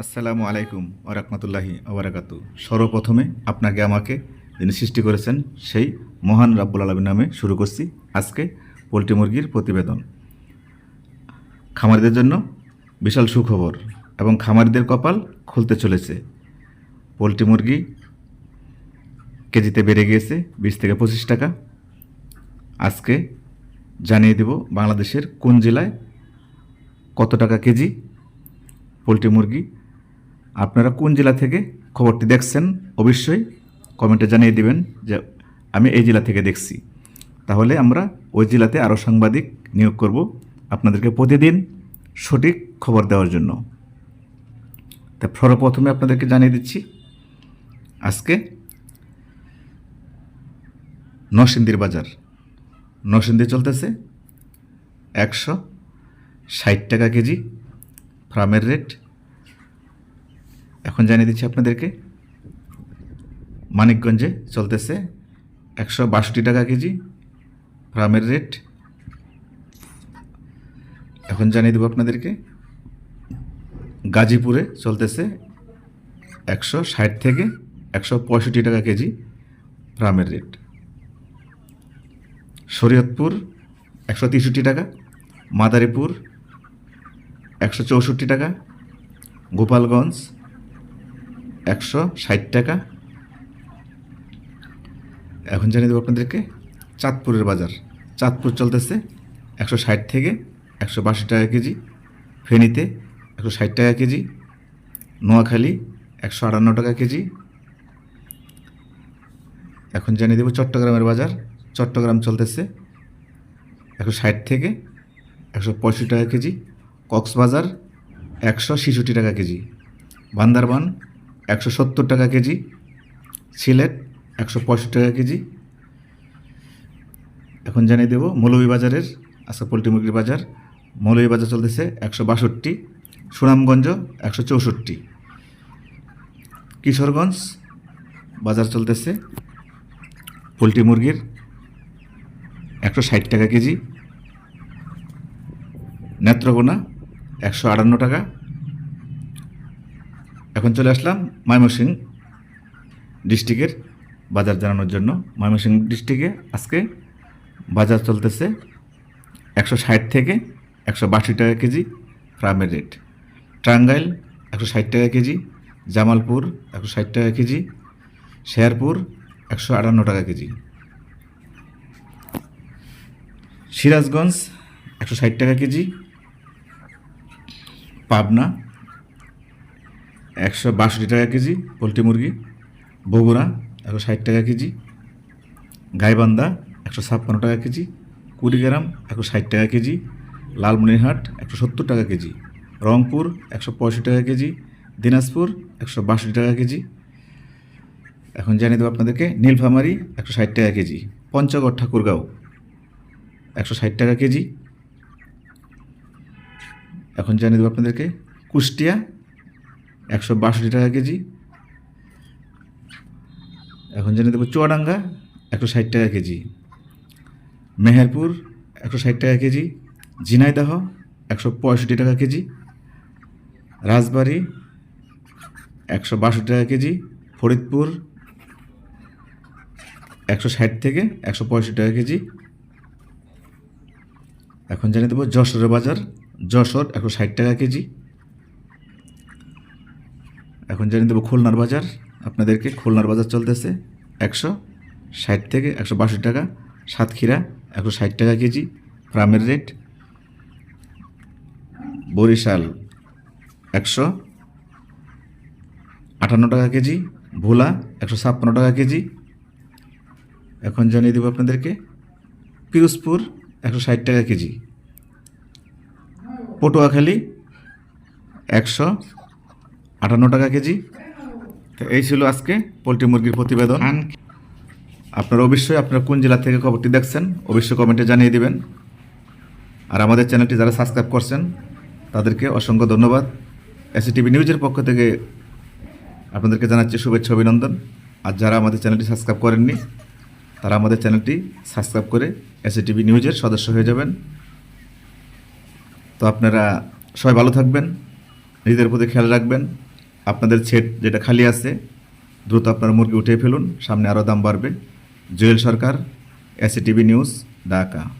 আসসালামু আলাইকুম ওয়া রাহমাতুল্লাহি ওয়া বারাকাতু। সর্বপ্রথমে আপনাকে আমাকে যিনি সৃষ্টি করেছেন সেই মহান রাব্বুল আলামিন নামে শুরু করছি আজকে পোলট্রি মুরগির প্রতিবেদন। খামারিদের জন্য বিশাল সুখবর এবং খামারিদের কপাল খুলতে চলেছে। পোলট্রি মুরগি কেজিতে বেড়ে গিয়েছে 20 থেকে 25 টাকা। আজকে জানিয়ে দেব বাংলাদেশের কোন জেলায় কত টাকা কেজি পোলট্রি মুরগি। আপনারা কোন জেলা থেকে খবরটি দেখছেন অবশ্যই কমেন্টে জানিয়ে দিবেন যে আমি এই জেলা থেকে দেখছি। তাহলে আমরা ওই জেলাতে আরও সাংবাদিক নিয়োগ করব আপনাদেরকে প্রতিদিন সঠিক খবর দেওয়ার জন্য। তা সর্বপ্রথমে আপনাদেরকে জানিয়ে দিচ্ছি আজকে নরসিংদীর বাজার। নরসিংদী চলতেছে 160 টাকা কেজি ফার্মের রেট। এখন জানিয়ে দিচ্ছি আপনাদেরকে মানিকগঞ্জে চলতেছে 162 টাকা কেজি ফার্মের রেট। এখন জানিয়ে দেবো আপনাদেরকে গাজীপুরে চলতেছে 160 থেকে 165 টাকা কেজি ফার্মের রেট। শরীয়তপুর 163 টাকা, মাদারীপুর 164 টাকা, গোপালগঞ্জ 160 টাকা। এখন জানিয়ে দেবো আপনাদেরকে চাঁদপুরের বাজার। চাঁদপুর চলতেছে 160 থেকে 162 টাকা কেজি, ফেনীতে 160 টাকা কেজি, নোয়াখালী 158 টাকা কেজি। এখন জানিয়ে দেবো চট্টগ্রামের বাজার। চট্টগ্রাম চলতেছে 160 থেকে 165 টাকা কেজি, কক্সবাজার 166 টাকা কেজি, বান্দরবান 170 টাকা কেজি, সিলেট 165 টাকা কেজি। এখন জানিয়ে দেবো মৌলভীবাজারের আজকে পোলট্রি মুরগির বাজার। মৌলভীবাজার চলতেছে 162, সুনামগঞ্জ 164, কিশোরগঞ্জ বাজার চলতেছে পোলট্রি মুরগির 160 টাকা কেজি, নেত্রকোনা 158 টাকা। এখন চলে আসলাম ময়মনসিংহ ডিস্ট্রিক্টের বাজার জানানোর জন্য। ময়মনসিংহ ডিস্ট্রিক্টে আজকে বাজার চলতেছে 160 থেকে 162 টাকা কেজি ফার্মের রেট। টাঙ্গাইল 160 টাকা কেজি, জামালপুর 160 টাকা কেজি, শেরপুর 158 টাকা কেজি, সিরাজগঞ্জ 160 টাকা কেজি, পাবনা 162 টাকা কেজি পোলট্রি মুরগি, বগুড়া 160 টাকা কেজি, গাইবান্ধা 156 টাকা কেজি, কুড়িগ্রাম 160 টাকা কেজি, লালমনিরহাট 170 টাকা কেজি, রংপুর 165 টাকা কেজি, দিনাজপুর 162 টাকা কেজি। এখন জানিয়ে দেবো আপনাদেরকে নীলফামারী 160 টাকা কেজি, পঞ্চগড় ঠাকুরগাঁও 160 টাকা কেজি। এখন জানিয়ে দেবো আপনাদেরকে কুষ্টিয়া 162 টাকা কেজি। এখন জানিয়ে দেবো চুয়াডাঙ্গা 160 টাকা কেজি, মেহেরপুর 160 টাকা কেজি, ঝিনাইদহ 165 টাকা কেজি, রাজবাড়ী 162 টাকা কেজি, ফরিদপুর 160 থেকে 165 টাকা কেজি। এখন জানিয়ে দেবো যশোরের বাজার। যশোর 160 টাকা কেজি। এখন জানিয়ে দেবো খুলনার বাজার আপনাদেরকে। খুলনার বাজার চলতেছে 160 থেকে 162 টাকা। সাতক্ষীরা 160 টাকা কেজি ফার্মের রেট। বরিশাল 158 টাকা কেজি, ভোলা 156 টাকা কেজি। এখন জানিয়ে দেবো আপনাদেরকে পিরোজপুর 160 টাকা কেজি, পটুয়াখালী 158 টাকা কেজি। তো এই ছিল আজকে পোলট্রি মুরগির প্রতিবেদন। আপনারা অবশ্যই আপনারা কোন জেলা থেকে খবরটি দেখছেন অবশ্যই কমেন্টে জানিয়ে দিবেন। আর আমাদের চ্যানেলটি যারা সাবস্ক্রাইব করছেন তাদেরকে অসংখ্য ধন্যবাদ। এসিটিভি নিউজের পক্ষ থেকে আপনাদেরকে জানাচ্ছি শুভেচ্ছা অভিনন্দন। আর যারা আমাদের চ্যানেলটি সাবস্ক্রাইব করেননি তারা আমাদের চ্যানেলটি সাবস্ক্রাইব করে এসিটিভি নিউজের সদস্য হয়ে যাবেন। তো আপনারা সবাই ভালো থাকবেন, নিজেদের প্রতি খেয়াল রাখবেন। আপনাদের সেট যেটা খালি আছে দ্রুত আপনারা মুরগি উঠিয়ে ফেলুন, সামনে আরও দাম বাড়বে। জুয়েল সরকার, এসিটিভি নিউজ, ঢাকা।